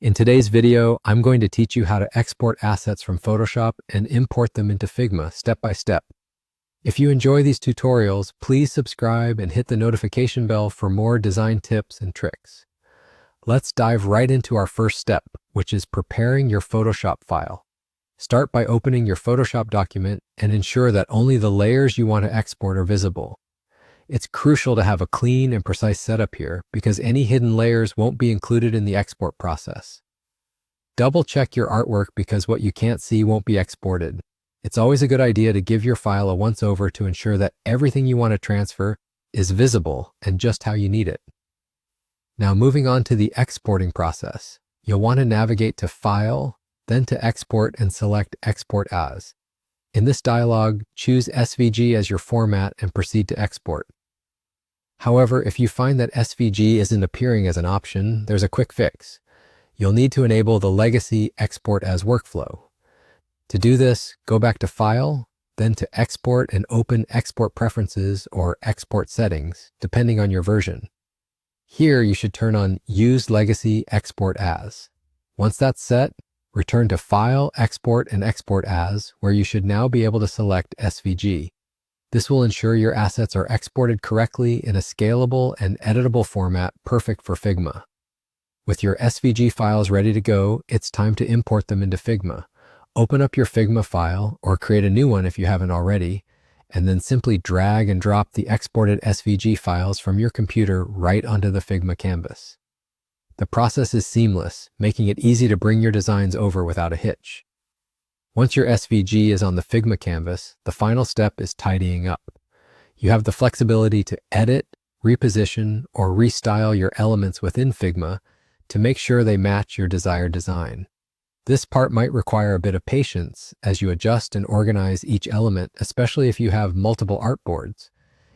In today's video, I'm going to teach you how to export assets from Photoshop and import them into Figma step by step. If you enjoy these tutorials, please subscribe and hit the notification bell for more design tips and tricks. Let's dive right into our first step, which is preparing your Photoshop file. Start by opening your Photoshop document and ensure that only the layers you want to export are visible. It's crucial to have a clean and precise setup here because any hidden layers won't be included in the export process. Double check your artwork because what you can't see won't be exported. It's always a good idea to give your file a once-over to ensure that everything you want to transfer is visible and just how you need it. Now moving on to the exporting process, you'll want to navigate to File, then to Export and select Export As. In this dialog, choose SVG as your format and proceed to export. However, if you find that SVG isn't appearing as an option, there's a quick fix. You'll need to enable the legacy Export As workflow. To do this, go back to File, then to Export and open Export Preferences or Export Settings, depending on your version. Here, you should turn on Use Legacy Export As. Once that's set, return to File, Export, and Export As, where you should now be able to select SVG. This will ensure your assets are exported correctly in a scalable and editable format perfect for Figma. With your SVG files ready to go, it's time to import them into Figma. Open up your Figma file, or create a new one if you haven't already, and then simply drag and drop the exported SVG files from your computer right onto the Figma canvas. The process is seamless, making it easy to bring your designs over without a hitch. Once your SVG is on the Figma canvas, the final step is tidying up. You have the flexibility to edit, reposition, or restyle your elements within Figma to make sure they match your desired design. This part might require a bit of patience as you adjust and organize each element, especially if you have multiple artboards.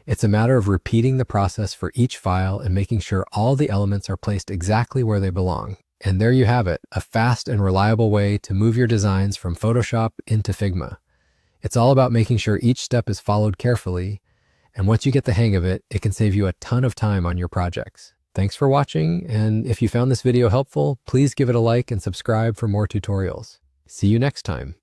It's a matter of repeating the process for each file and making sure all the elements are placed exactly where they belong. And there you have it, a fast and reliable way to move your designs from Photoshop into Figma. It's all about making sure each step is followed carefully, and once you get the hang of it, it can save you a ton of time on your projects. Thanks for watching, and if you found this video helpful, please give it a like and subscribe for more tutorials. See you next time.